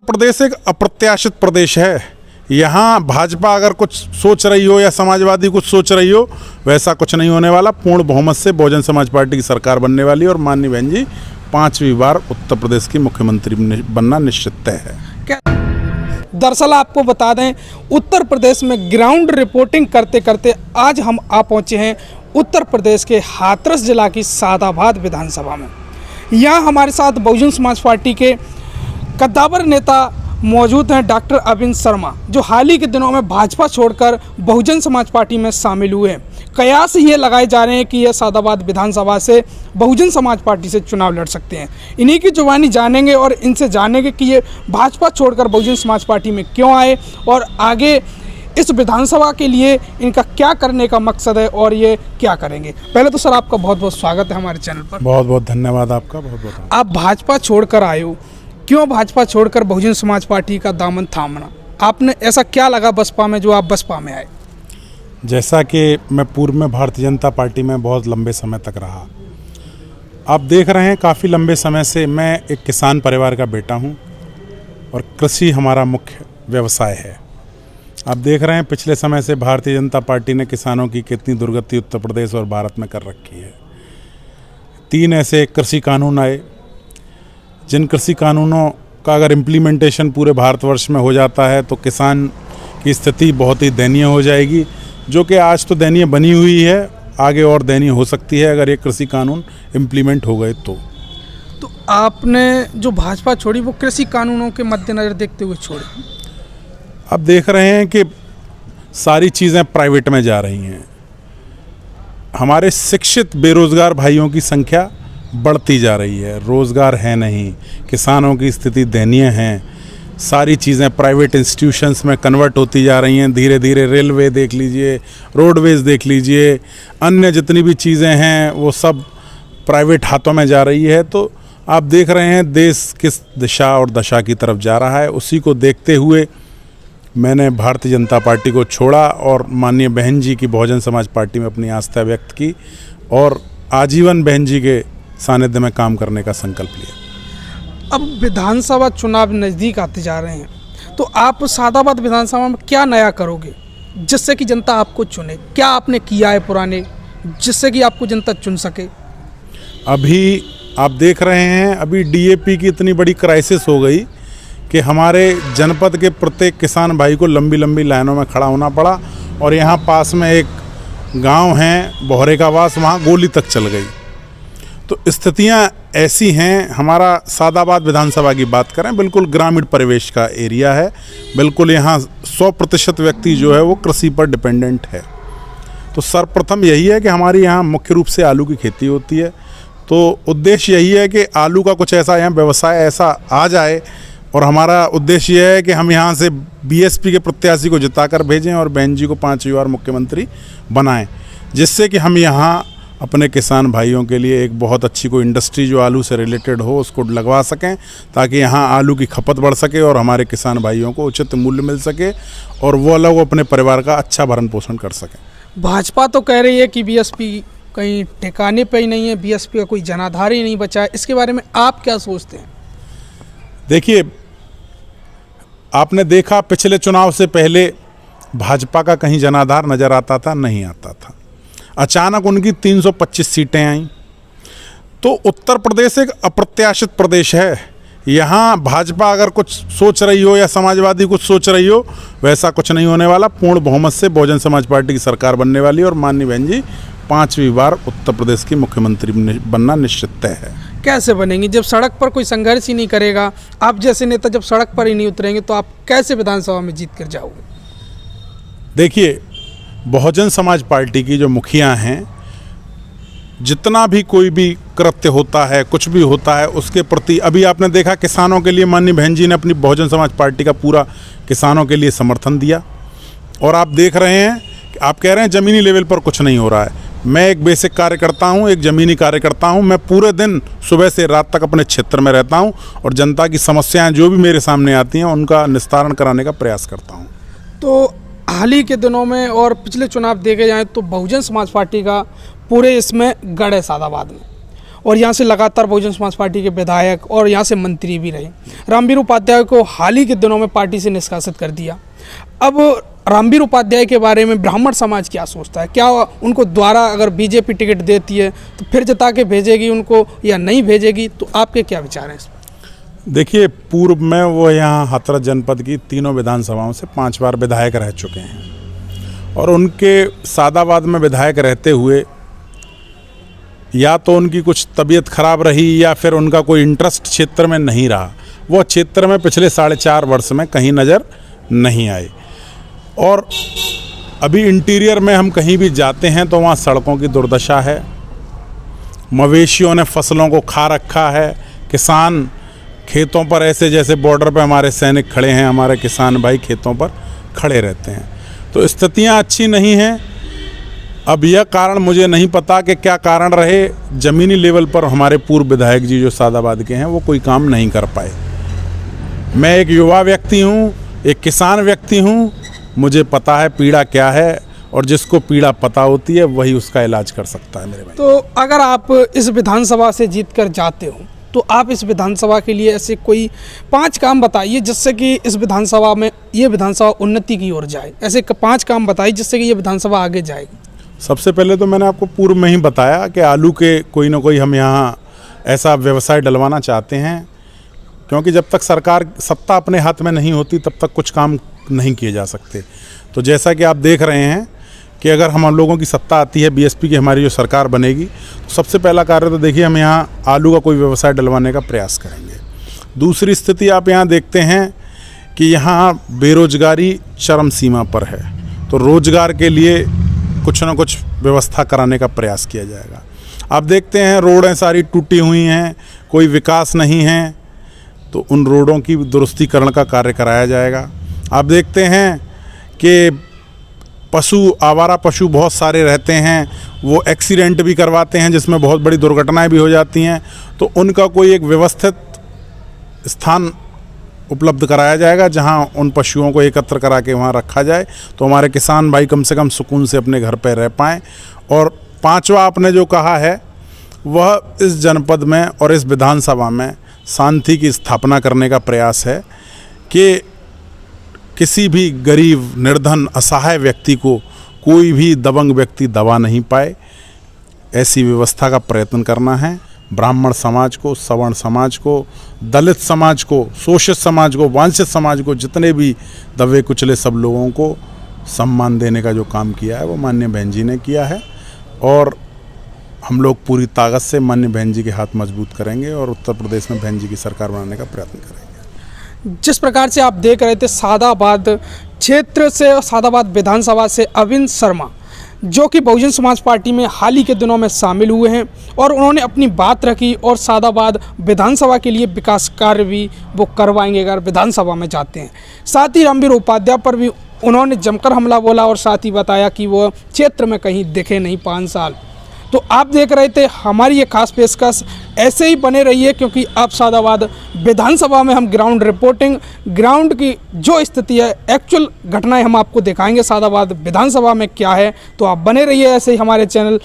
प्रदेश एक अप्रत्याशित प्रदेश है। यहाँ भाजपा अगर कुछ सोच रही हो या समाजवादी कुछ सोच रही हो, वैसा कुछ नहीं होने वाला। पूर्ण बहुमत से बहुजन समाज पार्टी की सरकार बनने वाली है और माननीय बहन जी 5वीं बार उत्तर प्रदेश की मुख्यमंत्री बनना निश्चित तय है। दरअसल आपको बता दें, उत्तर प्रदेश में ग्राउंड रिपोर्टिंग करते करते आज हम आ पहुँचे हैं उत्तर प्रदेश के हाथरस जिला की सादाबाद विधानसभा में। यहाँ हमारे साथ बहुजन समाज पार्टी के कद्दावर नेता मौजूद हैं, डॉक्टर अरविंद शर्मा, जो हाल ही के दिनों में भाजपा छोड़कर बहुजन समाज पार्टी में शामिल हुए हैं। कयास ये लगाए जा रहे हैं कि ये सादाबाद विधानसभा से बहुजन समाज पार्टी से चुनाव लड़ सकते हैं। इन्हीं की जुबानी जानेंगे और इनसे जानेंगे कि ये भाजपा छोड़कर बहुजन समाज पार्टी में क्यों आए और आगे इस विधानसभा के लिए इनका क्या करने का मकसद है और ये क्या करेंगे। पहले तो सर आपका बहुत बहुत स्वागत है हमारे चैनल पर। बहुत बहुत धन्यवाद आपका। बहुत बहुत आप भाजपा छोड़कर आए हो, क्यों भाजपा छोड़कर बहुजन समाज पार्टी का दामन थामना? आपने ऐसा क्या लगा बसपा में जो आप बसपा में आए? जैसा कि मैं पूर्व में भारतीय जनता पार्टी में बहुत लंबे समय तक रहा, आप देख रहे हैं काफ़ी लंबे समय से मैं एक किसान परिवार का बेटा हूं और कृषि हमारा मुख्य व्यवसाय है। आप देख रहे हैं पिछले समय से भारतीय जनता पार्टी ने किसानों की कितनी दुर्गति उत्तर प्रदेश और भारत में कर रखी है। 3 ऐसे कृषि कानून आए जिन कृषि कानूनों का अगर इम्प्लीमेंटेशन पूरे भारतवर्ष में हो जाता है तो किसान की स्थिति बहुत ही दयनीय हो जाएगी, जो कि आज तो दयनीय बनी हुई है, आगे और दयनीय हो सकती है अगर ये कृषि कानून इम्प्लीमेंट हो गए तो आपने जो भाजपा छोड़ी वो कृषि कानूनों के मद्देनजर देखते हुए छोड़ी। अब देख रहे हैं कि सारी चीज़ें प्राइवेट में जा रही हैं। हमारे शिक्षित बेरोज़गार भाइयों की संख्या बढ़ती जा रही है, रोज़गार है नहीं, किसानों की स्थिति दयनीय है। सारी चीज़ें प्राइवेट इंस्टीट्यूशंस में कन्वर्ट होती जा रही हैं धीरे धीरे। रेलवे देख लीजिए, रोडवेज देख लीजिए, अन्य जितनी भी चीज़ें हैं वो सब प्राइवेट हाथों में जा रही है। तो आप देख रहे हैं देश किस दिशा और दशा की तरफ जा रहा है। उसी को देखते हुए मैंने भारतीय जनता पार्टी को छोड़ा और माननीय बहन जी की बहुजन समाज पार्टी में अपनी आस्था व्यक्त की और आजीवन बहन जी के सानिध्य में काम करने का संकल्प लिया। अब विधानसभा चुनाव नज़दीक आते जा रहे हैं, तो आप सादाबाद विधानसभा में क्या नया करोगे जिससे कि जनता आपको चुने? क्या आपने किया है पुराने जिससे कि आपको जनता चुन सके? अभी आप देख रहे हैं, अभी डीएपी की इतनी बड़ी क्राइसिस हो गई कि हमारे जनपद के प्रत्येक किसान भाई को लंबी लंबी लाइनों में खड़ा होना पड़ा और यहाँ पास में एक गांव है बोहरे का वास, वहाँ गोली तक चल गई। तो स्थितियाँ ऐसी हैं। हमारा सादाबाद विधानसभा की बात करें, बिल्कुल ग्रामीण परिवेश का एरिया है, बिल्कुल यहाँ 100% व्यक्ति जो है वो कृषि पर डिपेंडेंट है। तो सर्वप्रथम यही है कि हमारी यहाँ मुख्य रूप से आलू की खेती होती है। तो उद्देश्य यही है कि आलू का कुछ ऐसा यहाँ व्यवसाय ऐसा आ जाए और हमारा उद्देश्य यह है कि हम यहाँ से बीएसपी के प्रत्याशी को जिताकर भेजें और बहन जी को 5वीं बार मुख्यमंत्री बनाएं, जिससे कि हम यहाँ अपने किसान भाइयों के लिए एक बहुत अच्छी कोई इंडस्ट्री जो आलू से रिलेटेड हो उसको लगवा सकें, ताकि यहाँ आलू की खपत बढ़ सके और हमारे किसान भाइयों को उचित मूल्य मिल सके और वो लोग अपने परिवार का अच्छा भरण पोषण कर सकें। भाजपा तो कह रही है कि बीएसपी कहीं ठिकाने पे ही नहीं है, बीएसपी का कोई जनाधार ही नहीं बचा है। इसके बारे में आप क्या सोचते हैं? देखिए, आपने देखा पिछले चुनाव से पहले भाजपा का कहीं जनाधार नज़र आता था? नहीं आता था। अचानक उनकी 325 सीटें आईं। तो उत्तर प्रदेश एक अप्रत्याशित प्रदेश है। यहाँ भाजपा अगर कुछ सोच रही हो या समाजवादी कुछ सोच रही हो, वैसा कुछ नहीं होने वाला। पूर्ण बहुमत से बहुजन समाज पार्टी की सरकार बनने वाली है और माननीय बहन जी 5वीं बार उत्तर प्रदेश की मुख्यमंत्री बनना निश्चित तय है। कैसे बनेंगी जब सड़क पर कोई संघर्ष ही नहीं करेगा? आप जैसे नेता जब सड़क पर ही नहीं उतरेंगे तो आप कैसे विधानसभा में जीत कर जाओगे? देखिए, बहुजन समाज पार्टी की जो मुखिया हैं, जितना भी कोई भी कृत्य होता है, कुछ भी होता है, उसके प्रति अभी आपने देखा किसानों के लिए माननीय बहन जी ने अपनी बहुजन समाज पार्टी का पूरा किसानों के लिए समर्थन दिया। और आप देख रहे हैं, आप कह रहे हैं ज़मीनी लेवल पर कुछ नहीं हो रहा है। मैं एक बेसिक कार्यकर्ता हूं, एक ज़मीनी कार्यकर्ता हूं। मैं पूरे दिन सुबह से रात तक अपने क्षेत्र में रहता हूं और जनता की समस्याएं जो भी मेरे सामने आती हैं उनका निस्तारण कराने का प्रयास करता हूं। तो हाल ही के दिनों में और पिछले चुनाव देखे जाएं तो बहुजन समाज पार्टी का पूरे इसमें गढ़ है सादाबाद में, और यहाँ से लगातार बहुजन समाज पार्टी के विधायक और यहाँ से मंत्री भी रहे। रामवीर उपाध्याय को हाल ही के दिनों में पार्टी से निष्कासित कर दिया। अब रामवीर उपाध्याय के बारे में ब्राह्मण समाज क्या सोचता है? क्या उनको द्वारा अगर बीजेपी टिकट देती है तो फिर जता के भेजेगी उनको या नहीं भेजेगी? तो आपके क्या विचार हैं इस पर? देखिए, पूर्व में वो यहाँ हाथरस जनपद की तीनों विधानसभाओं से 5 बार विधायक रह चुके हैं और उनके सादाबाद में विधायक रहते हुए या तो उनकी कुछ तबीयत खराब रही या फिर उनका कोई इंटरेस्ट क्षेत्र में नहीं रहा। वो क्षेत्र में पिछले 4.5 वर्ष में कहीं नज़र नहीं आए। और अभी इंटीरियर में हम कहीं भी जाते हैं तो वहाँ सड़कों की दुर्दशा है, मवेशियों ने फसलों को खा रखा है, किसान खेतों पर ऐसे जैसे बॉर्डर पे हमारे सैनिक खड़े हैं, हमारे किसान भाई खेतों पर खड़े रहते हैं। तो स्थितियाँ अच्छी नहीं हैं। अब यह कारण मुझे नहीं पता कि क्या कारण रहे, ज़मीनी लेवल पर हमारे पूर्व विधायक जी जो सादाबाद के हैं वो कोई काम नहीं कर पाए। मैं एक युवा व्यक्ति हूँ, एक किसान व्यक्ति हूँ, मुझे पता है पीड़ा क्या है और जिसको पीड़ा पता होती है वही उसका इलाज कर सकता है मेरे भाई। तो अगर आप इस विधानसभा से जीत कर जाते हो तो आप इस विधानसभा के लिए ऐसे कोई 5 काम बताइए जिससे कि इस विधानसभा में ये विधानसभा उन्नति की ओर जाए। ऐसे 5 काम बताइए जिससे कि ये विधानसभा आगे जाएगी। सबसे पहले तो मैंने आपको पूर्व में ही बताया कि आलू के कोई ना कोई हम यहाँ ऐसा व्यवसाय डलवाना चाहते हैं, क्योंकि जब तक सरकार सत्ता अपने हाथ में नहीं होती तब तक कुछ काम नहीं किए जा सकते। तो जैसा कि आप देख रहे हैं कि अगर हम लोगों की सत्ता आती है, बीएसपी की हमारी जो सरकार बनेगी, तो सबसे पहला कार्य तो देखिए हम यहाँ आलू का कोई व्यवसाय डलवाने का प्रयास करेंगे। दूसरी स्थिति आप यहाँ देखते हैं कि यहाँ बेरोजगारी चरम सीमा पर है, तो रोजगार के लिए कुछ ना कुछ व्यवस्था कराने का प्रयास किया जाएगा। आप देखते हैं रोडें सारी टूटी हुई हैं, कोई विकास नहीं है, तो उन रोडों की दुरुस्तीकरण का कार्य कराया जाएगा। आप देखते हैं कि आवारा पशु बहुत सारे रहते हैं, वो एक्सीडेंट भी करवाते हैं जिसमें बहुत बड़ी दुर्घटनाएं भी हो जाती हैं, तो उनका कोई एक व्यवस्थित स्थान उपलब्ध कराया जाएगा जहां उन पशुओं को एकत्र करा के वहां रखा जाए, तो हमारे किसान भाई कम से कम सुकून से अपने घर पर रह पाएँ। और 5वां आपने जो कहा है वह इस जनपद में और इस विधानसभा में शांति की स्थापना करने का प्रयास है कि किसी भी गरीब, निर्धन, असहाय व्यक्ति को कोई भी दबंग व्यक्ति दबा नहीं पाए, ऐसी व्यवस्था का प्रयत्न करना है। ब्राह्मण समाज को, सवर्ण समाज को, दलित समाज को, शोषित समाज को, वांछित समाज को, जितने भी दबे कुचले सब लोगों को सम्मान देने का जो काम किया है वो माननीय बहन जी ने किया है। और हम लोग पूरी ताकत से माननीय बहन जी के हाथ मजबूत करेंगे और उत्तर प्रदेश में बहन जी की सरकार बनाने का प्रयत्न करेंगे। जिस प्रकार से आप देख रहे थे सादाबाद क्षेत्र से, सादाबाद विधानसभा से अविन शर्मा जो कि बहुजन समाज पार्टी में हाल ही के दिनों में शामिल हुए हैं और उन्होंने अपनी बात रखी और सादाबाद विधानसभा के लिए विकास कार्य भी वो करवाएंगे अगर विधानसभा में जाते हैं। साथ ही रामवीर उपाध्याय पर भी उन्होंने जमकर हमला बोला और साथ ही बताया कि वो क्षेत्र में कहीं दिखे नहीं 5 साल। तो आप देख रहे थे हमारी ये खास पेशकश, ऐसे ही बने रहिए क्योंकि अब सादाबाद विधानसभा में हम ग्राउंड रिपोर्टिंग, ग्राउंड की जो स्थिति है, एक्चुअल घटनाएं हम आपको दिखाएंगे सादाबाद विधानसभा में क्या है। तो आप बने रहिए ऐसे ही हमारे चैनल